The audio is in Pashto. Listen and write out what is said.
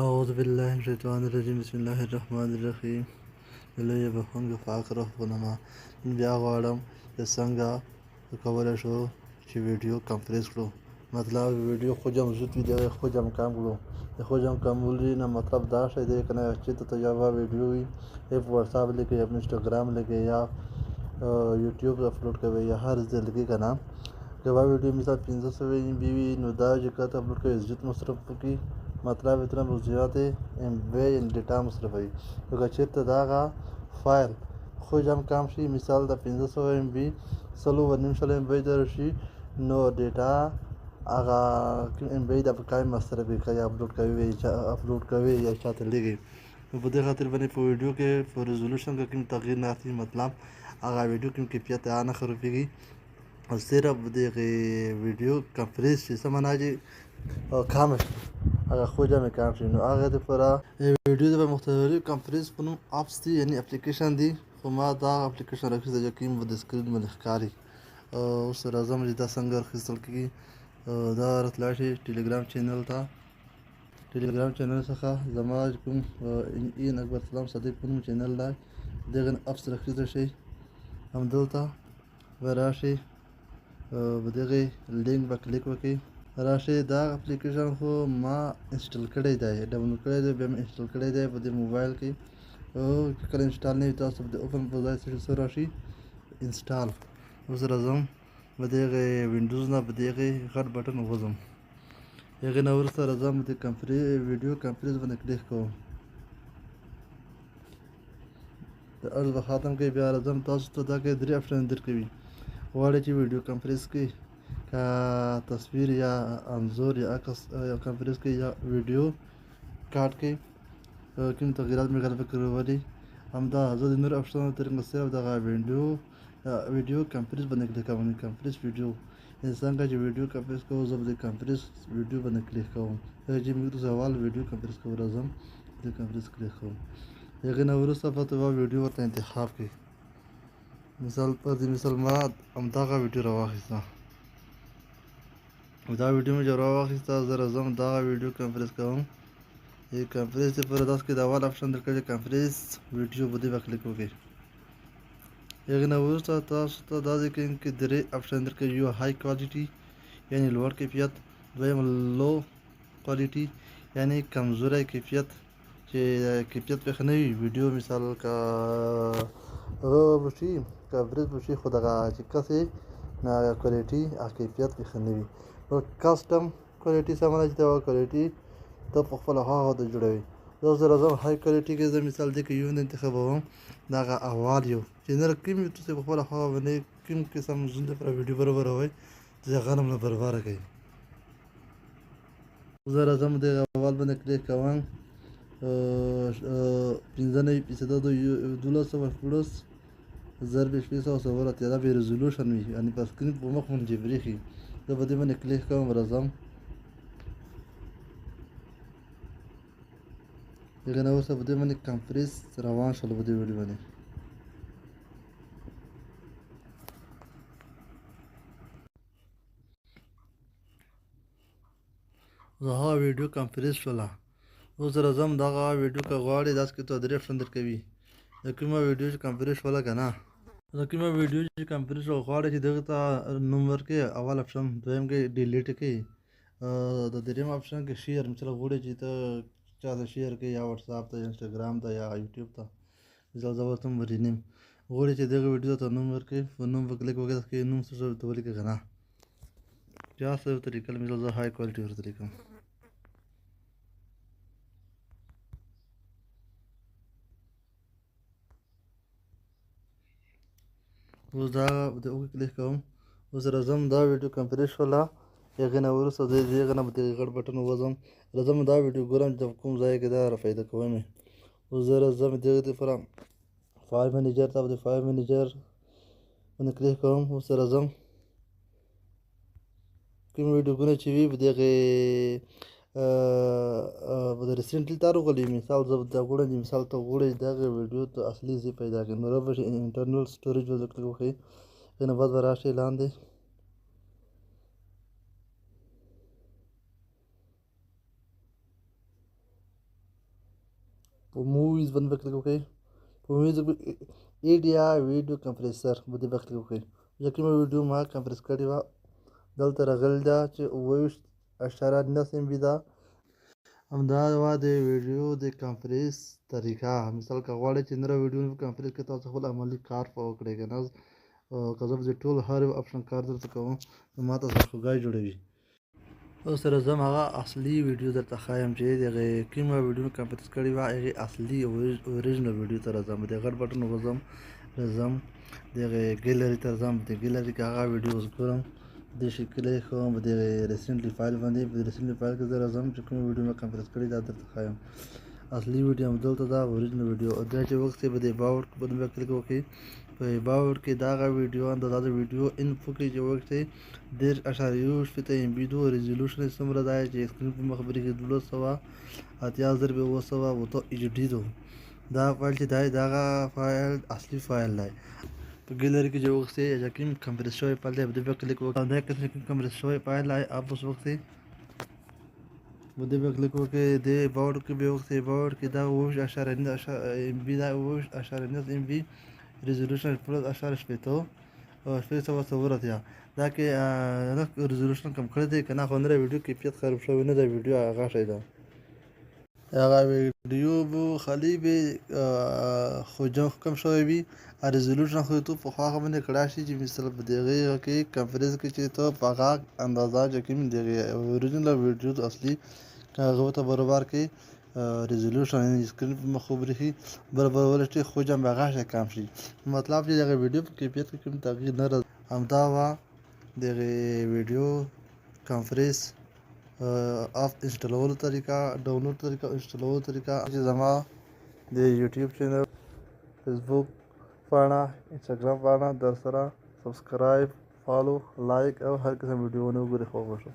أعوذ بالله من الشيطان الرجيم بسم الله الرحمن الرحیم لوی بخښونکی پاک رحمنما نن بیا غواړم چې څنګه کولی شو چې ویډیو کمپریس کړو مطلب ویډیو حجم زود وي د هغې حجم کم کړو د حجم کمولو نه مطلب دا شی دی که نه چې ته یوه ویډیو وي یا په واتساپ لیکې یا په انسټاګرام لیکې یا یوټیوب اپلوډ کوې یا هر ځای لیکې که نه که یوه ویډیو مثال 500 MB وي نو دا چې کله اپلوډ کوې زیات مصرف وکړي مطلب اتنا زیات MB یعنې ډیټا مصرفوي نو که چېرته د هغه فایل حجم کم شي مثال د 500 MB 4.5 MB ته راشي نو ډیټا هغه کوم MB د په کار مصرفوي که یا اپلوډ کوي یا چاته لیږي نو په دې خاطر باندې په ویډیو کې په ریزولوشن کې کوم تغییر نه راځي مطلب هغه ویډیو کوم کیفیت نه خرابېږي او صرف دغه ویډیو کمپریس چې څه معنا چې کم شي هغه حجم یې کم شي نو هغې دپاره ویډیو د مختلف کمپریس په نوم اپس دي یعنې اپلیکیشن دي خو ما دا اپلیکیشن راخیستی چې کوم د سکرین باندې ښکاري اوس راځم چې دا څنګه اخیستل کېږي دا راتلای شي ټلیګرام چینل ته ټلیګرام چینل څخه زما کوم این اکبر سلام صدیق په نوم چینل دی دغه اپس راخیستی شي همدلته به راشئ په دغې لینک به کلیک وکړئ راشئ دا اپلیکیشن خو ما انسټال کړی دی ډاونلوډ کړی دی بیا مې انسټال کړی دی په دې موبایل کې چې کله انسټال نه وي تاسو د اوپن په ځای څه راشي انسټال اوس راځم په دغې وینډوز نه په دغې غټ بټن وځم هغې نه وروسته راځم د ویډیو کمپریس باندې کلیک کوم د عرض به ختم کوي بیا راځم تاسو ته دا کې 3 اپشن درکوي غواړئ چې ویډیو کمپریس کړئ که تصویر یا انځور یا عکس کمپریس کړئ یا ویډیو کاټ کړئ کوم تغییرات مې غالبا کړولي همدا زه د نورو اپشنونو طریقه صرف دغه ویډیو کمپریس باندې کلیک کوم کمپریس ویډیو څنګه چې ویډیو کمپریس کوو زه به د کمپریس ویډیو باندې کلیک کوم چې موږ سوال ویډیو کمپریس کوو راځم د کمپریس کلیک کوم هغې نه وروسته به ویډیو ورته انتخاب کړئ مثال پر دې مثال ما همدغه ویډیو راواخیسته دا ویډیو مې چې راواخیسته زه راځم دغه ویډیو کمپریس کوم کمپریس دپاره داسې کې د اول اپشن درکړی کمپریس ویډیو په دې به کلیک وکړئ هغې نه وروسته تاسو ته دا ځای کې 3 اپشن درکوي یو های کوالټي یعنې لوړ کیفیت دویم لو کوالټي یعنې کمزوری کیفیت چې کیفیت پکې نه وي ویډیو مثال که بشي کوریج بشي خو دغه چې کسې کوالټي کیفیت پکې نه وي نو کسټم کوالټي څه معنا چې دا کوالټي ته په خپله هغه د جوړوي زه اوس راځم های کوالټي کې زه مثال دې کې یو نه انتخابوم دغه اول یو چې نه کوم تاسو په خپله هغه باندې کوم قسم زنده پر ویډیو برابروئ چې هغه هم نه برابره کوي زه راځم د اول باندې کلیک کوم 95% 1200 ضرب 600 دا به ریزولوشن وي یعنې په سکرین په مخ باندې برېښي زه په دې باندې کلیک کوم راځم هغې نه وروسته په دې باندې کمپریس روان شول په دې ویډیو باندې هغه ویډیو کمپریس شوله اوس راځم دغه ویډیو که غواړئ داسې کې ته 3 اپشن درکوي د کومه ویډیو چې کمپریس شوله که نه د کومه ویډیو چې کمپریس شوله غواړئ چې دغه ته نوم ورکړئ اول اپشن دویم کې ډیلیټ کړئ د دریم اپشن کې شیر مثلا غواړئ چې ته چاته شیر کړئ یا واتساپ ته یا انسټاګرام ته یا یوټیوب ته مثال زه ورته ورینیم غواړئ چې دغه ویډیو ته نوم ورکړئ په نوم په کلیک وکړئ کې نوم څه ورته ولیکئ که نه یا څه ورته لیکل مثال زه های کوالټي ورته لیکم اوس دا د اوکې کلیک کوم اوس راځم دا ویډیو کمپریس شوله هغې نه وروسته زه د هغې نه په دغې غټ بټن ووځم راځم دا ویډیو ګورم چې کوم ځای کې دا رافایده کوم اوس زه راځم دغې دپاره فایل منیجر ته د فایل منیجر باندې کلیک کوم اوس راځم کوم ویډیوګونه چې وي په دغې په د ریسنټلی تا راغلي مثال زه دا غواړم چې مثال ته غواړئ دغه ویډیو ته اصلي ځای پیدا کړئ نو رابشئ انټرنل سټوریج باندې کلیک وکړئ هغې نه بعد به راشئ لاندې په موویز باندې به کلیک وکړئ. په موویز کې ایډیا ویډیو کمپریسر باندې به کلیک وکړئ. چې کومه ویډیو ما کمپریس کړې وه دلته راغلې ده چې 28.9 MB ده. همدا وه د ویډیو د کمپریس طریقه. مثال که غواړئ چې نوره ویډیو کمپریس کړئ تاسو خپل عملي کار په وکړئ که نه که زه په ټول هر یو اپشن کار درته کوم نو ماته سرخوږی جوړوي. اوس سره زه هغه اصلي ویډیو درته ښایم چې د هغې کومه ویډیو کمپریس کړې وه هغې اصلي اوریجنل ویډیو ته راځم. د غټ بټن وځم راځم د هغې ګیلري ته راځم. د ګیلري کې هغه ویډیو اوس ګورم دې شکل یې ښوم په دغې ریسنټلی فایل باندې. په ریسنټلی فایل کې زه راځم چې کومه ویډیو مې کمپریس کړې دا درته ښایم. اصلي ویډیو همدلته ده اوریجنل ویډیو. دا چې وخت یې په دې باوډ باندې به کلیک وکړئ. په باوډ کې د هغه ویډیو اندازه د ویډیو انفو کې چې وخت یې 10.7 MB ده. ریزولوشن یې څومره دی چې سکرین په مخ برېښي 1280x1900 HD ده. دا فایل چې دی د هغه فایل اصلي فایل دی. په ګیلري کې چې وخت یې چې کوم کمپریس شوی فایل دی په دې به کلیک وکړئ. دا کوم کمپریس شوی فایل دی آپ اوس وخت یې په دې به کلیک وکړئ. د باوډ کې به وخت یې باوډ کې دا 28.9 MB ده. 28.9 MB ریزولوشن 8.8 دا کې ریزولوشن کم کړی دی که نه خو نوره ویډیو کیفیت خراب شوی نه دی. ویډیو هغه شی ده. هغه ویډیو به خالي به حجم کم شوی وي. ریزولوشن خو تو په هغه باندې کړای شي چې مثلا په دغې کې کمپریس کې چې ته په هغه اندازه چې کوم دغې اوریجنل ویډیو اصلي هغه ته برابر کې ریزولوشن سکرین په مخ وبرېښي برابرولی شي حجم به هغه شی کم شي. مطلب چې دغه ویډیو په کیفیت کې کوم تغییر نه راځي. همدا وه دغې ویډیو کمپریس اف انسټالولو طریقه ډاونلوډ طریقه انسټالولو طریقه چې زما د یوټیوب چینل فیسبوک پاڼه انسټاګرام پاڼه در سره سبسکرایب فالو لایک او هر قسم ویډیوونه وګورئ. خوښ وشو.